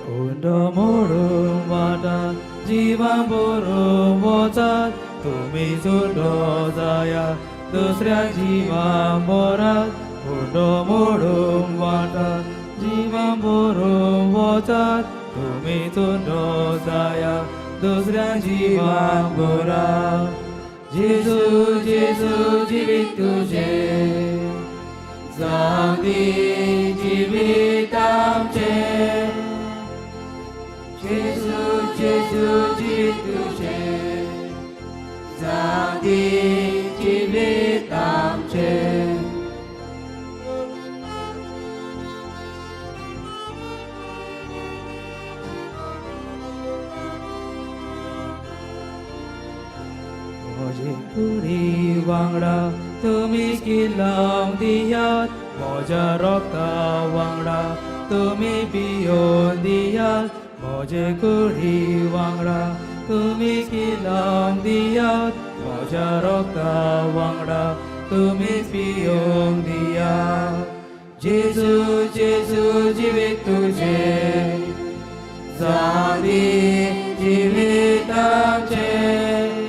हुंडो मोडून वाटा जिवां बरोवन वचात, तुम्ही सुटो जाया दुसऱ्या जिवां बोरात हुंडो मोडूंक वाटात जिवां भरूंक वचात तुम्ही सुटो जाया दुसऱ्या जिवां बोरात जेजू जेजू जिवीत तुजें जावं दी जिवीत आमचें जेजू जेजू जिवीत तुजें जावं दी जिवीत आमचें म्हजे कुडी वांगडा तुमी किल्लांक दियात म्हज्या रोगता वांगडा तुमी पियोन दियात म्हजे कुडी वांगडा तुमी किल्लांक दियात म्हज्या रोगता वांगडा तुमी पियोन दियात जेजू जेजू जिवीत तुजें जावं दी जिवीत आमचें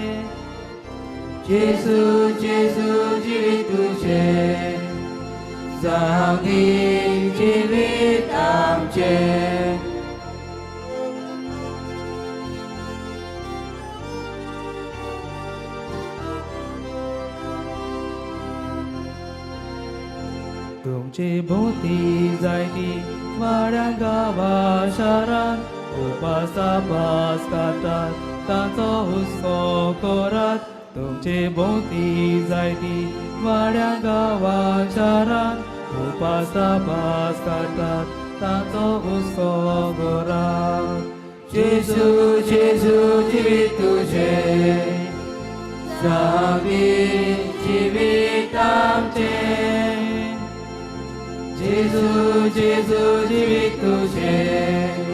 जेजू जेजू जिवीत तुजें जावं दी जिवीत आमचें तुमचे भोवती जायती वाड्या गांवा शारांत उपास तापास काडटात ताचो हुस्को करात तुमचे भोवती जायती वाड्या गांवा शारांत उपास तापास काडटात ताचो हुस्को करात जेजू जेजू जिवीत तुजें जावं दी जिवीत आमचें जेजू जेजू जिवीत तुजें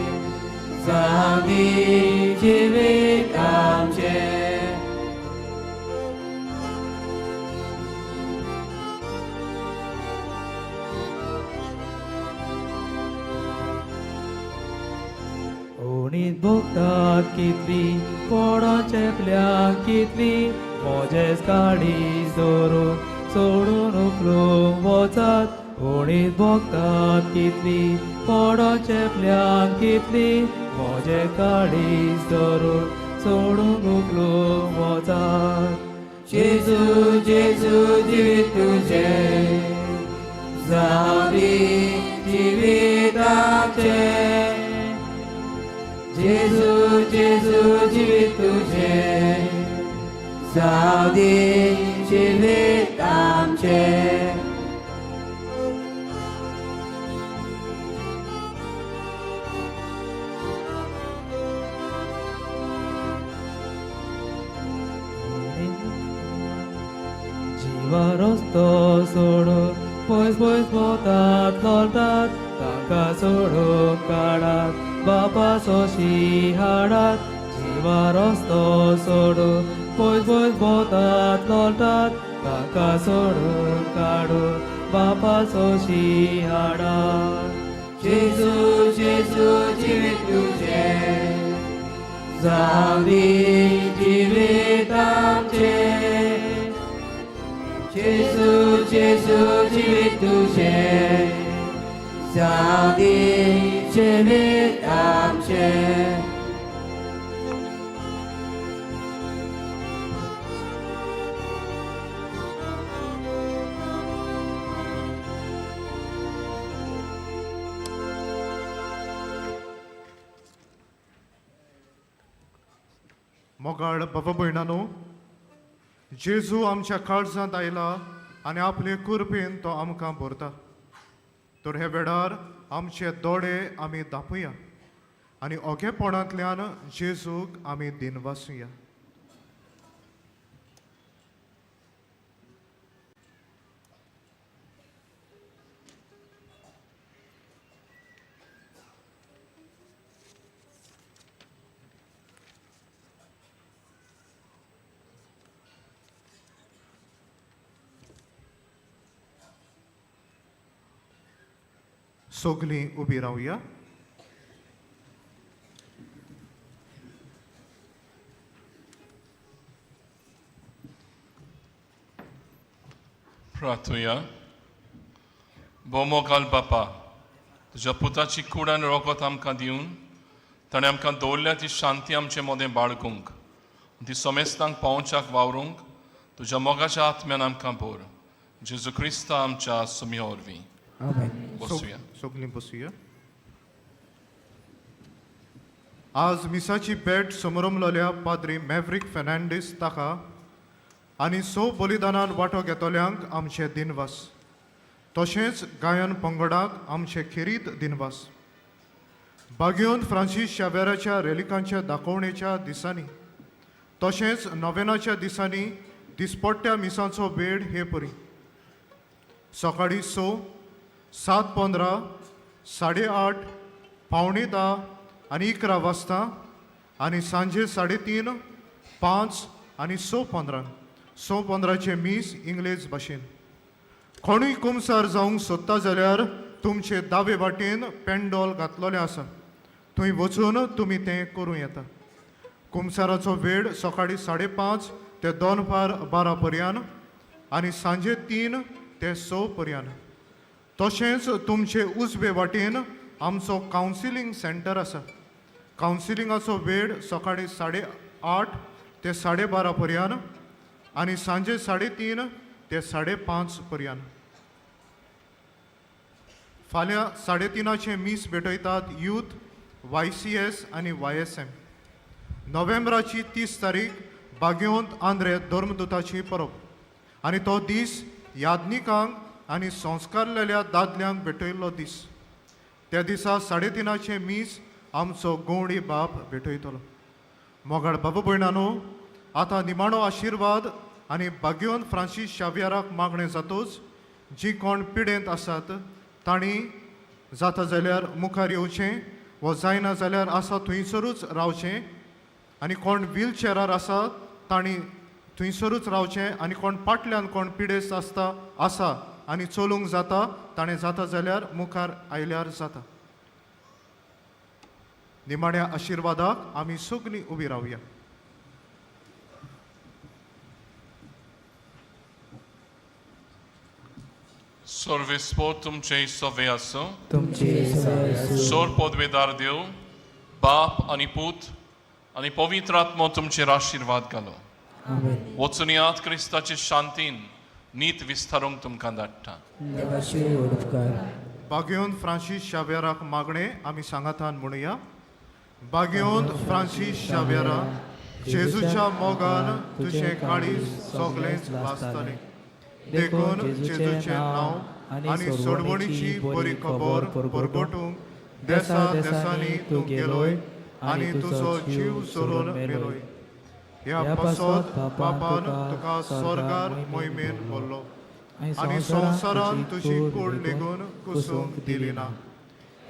जावं दी जिवीत आमचें ओणीत भोगतात कितली कोडो चेपल्याक कितली मोजेस काडी दवरून सोडून उखलूंक वचात ओणीत भोगतात कितली कोडो चेपल्याक कितली मोजे काडी दवरून सोडून उखलूंक वचात जेजू जेजू जिवीत तुजें जावं दी जिवीत आमचें जेजू जेजू जिवीत तुजें जावं दी जिवीत आमचें जिवा रस्तो सोडून पयस पयस भोंवतात लोळटात तांकां सोडून काडात बापा सोशी हाडात जिवा रस्तो सोडून पयस पयस भोंवतात लोळटात तांकां सोडून काडून बापा सोशी हाडात जेजू जेजू जिवीत तुजें जावं दी जिवीत आमचें जेजू जेजू जिवीत तुजें जावं दी जिवीत आमचें मोगाळ बाबा भयणानो जेजू आमच्या काळजांत आयला आनी आपले कुरपेन तो आमकां भरता तर हे वेळार आमचे दोळे आमी धांपुया आनी ओगेपणांतल्यान जेजूक आमी दिनवासुया सगलीं उबी रावया प्रार्थुया बोमोकाल बापा तुज्या पुताची कूड आनी रोगत आमकां दिवन ताणें आमकां दवरल्या ती शांती आमचे मोदें बाळगूंक ती सोमेस्तांक पावोवच्याक वावरूंक तुज्या मोगाच्या आत्म्यान आमकां भोर जेजू क्रिस्ता आमच्या सुमया वरवीं आमेन. बसूया. सगळीं बसूया. आज मिसाची भेट समोरमलोल्या पाद्री मॅव्रिक फेर्नांडीस ताका आनी बलिदानान वांटो घेतल्यांक आमचे दिनवास तशेंच गायन पंगडाक आमचे खेरीत दिनवास. बागयोंत फ्रांसीस शावेराच्या रेलिकांच्या दाखोवणेच्या दिसांनी तशेंच नोवेनाच्या दिसांनी दिसपट्ट्या मिसांचो वेळ हे परी सकाळीं 6, 7:15, 8:30, 9:45 आनी 11 वाजता आनी सांजे 3:30, 5 आनी 6:15. 6:15चे मीस इंग्लेज भाशेन. कोणूय कुमसार जावंक सोदता जाल्यार तुमचे दावे वाटेन पेंडॉल घातलोलें आसा. थंय वचून तुमी तें करूं येता. कुमसाराचो वेळ सकाळीं 5:30 ते 12 पर्यंत आनी सांजे 3 ते 6 पर्यंत. तशेंच तुमचे उजवे वाटेन आमचो कावन्सिलींग सेंटर आसा. कावन्सिलिंगाचो वेळ सकाळीं 8:30 ते 12:30 पर्यंत आनी सांजे 3:30 ते 5:30 पर्यंत. फाल्यां 3:30चे मीस भेटयतात यूथ, YCS आनी YSM. नोव्हेंबराची 30 तारीख बागयोंत आंद्रे धर्मदुताची परब आनी तो दीस यादनिकांक आनी संस्कारलेल्या दादल्यांक भेटयल्लो दीस. त्या दिसा 3:30चे मीस आमचो गवंडी बाब भेटयतलो. मोगाळ बाबा भयणानो, आतां निमाणो आशिर्वाद आनी बागयोंत फ्रांसीस शावियाराक मागणें जातूच जी कोण पिडेंत आसात तांणी जाता जाल्यार मुखार येवचें वा जायना जाल्यार आसा थंयसरूच रावचें आनी कोण व्हीलचॅरार आसा तांणी थंयसरूच रावचें आनी कोण फाटल्यान कोण पिडेस्त आसा आनी चलूंक जाता ताणें जाता जाल्यार मुखार आयल्यार जाता. निमाण्या आशिर्वादाक आमी सगळीं उबी रावया. Sorvispo तुमचे सवे आसो. तुमची सवय असो. सोर पदवेदार देव बाप आनी पूत आनी पवित्र आत्मो तुमचेर आशिर्वाद घालो. आमेन. वचून यात क्रिस्ताचे शांतीन नीत विस्तारूंक तुमकां धाडटा. देवाची उपकार. बागयोंत फ्रांसीस शावेराक मागणें आमी सांगातान म्हणुया. बागयोंत फ्रांसीस शावेरा, जेजूच्या मोगान तुजें काळीज सगळेंच वाचतलें. देखून जेजूचें नांव आनी सोडवणीची बरी खबर परगटूंक देसा देसांनी तूं गेलोय आनी तुजो जीव सोडून मेलोय. ह्या पासत बापान तुका स्वर्गार मोहिमेन व्हरलो आनी संवसारान तुजी कूड लेगून कुसूंक दिली ना.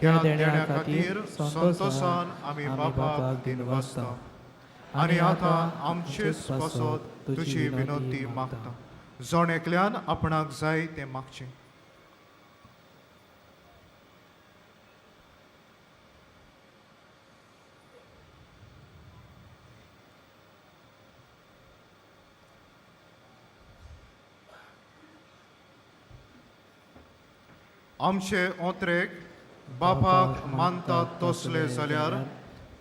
ह्या देण्या खातीर संतोशान आमी बापाक दिनवासता आनी आतां आमचेच पासत तुजी विनंती मागता. जोण एकल्यान आपणाक जाय तें मागचें. आमचे ओत्रेक बापाक मानतात तसले जाल्यार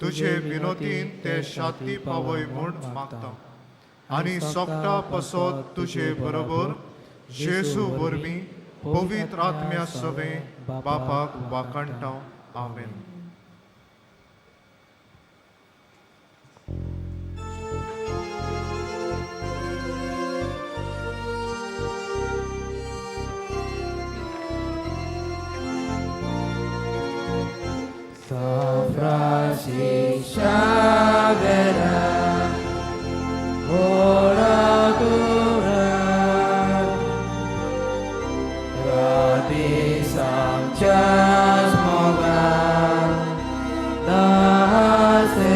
तुजे विनोतीन ते शांती पावय म्हूण मागता आनी सोगटा पासत तुजे बरोबर जेजू वरवीं पवित्र आत्म्या सवे बापाक वाकणटा. आमेन. Francis Xaviera, oradora, radis amchas mogan, dasedam,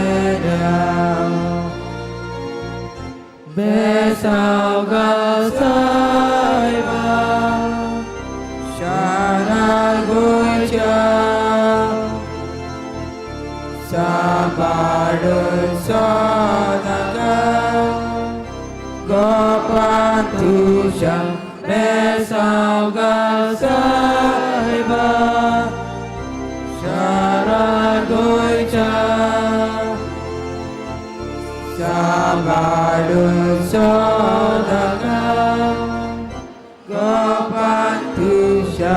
besau gasaiba, sharaguja. Sabadul sonaga Gopantusham Besa साहेबा शारा गोंयच्या सांबाळून सदां गोपान तुझ्या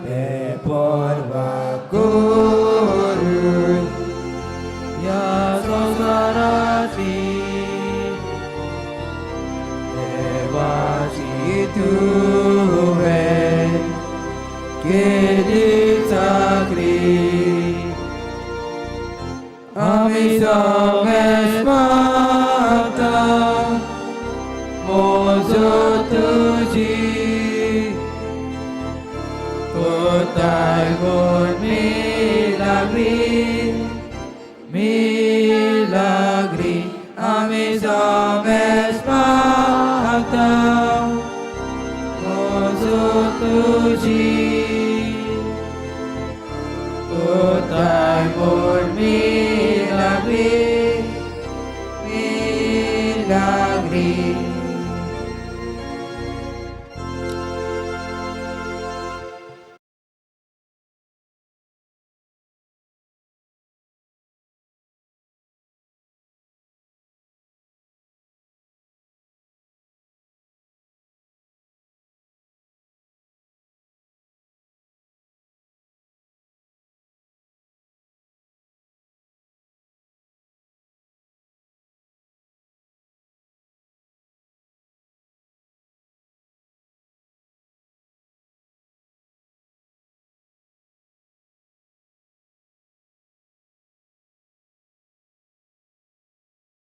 बेपरवा करून या संसाराची देवाची तुवें केली चाकरी आमी सगळें मागता मोजो तुजी कोताय कोण मिलाग्री आमी सगळें मागता मोजो तुजी कोताय कोण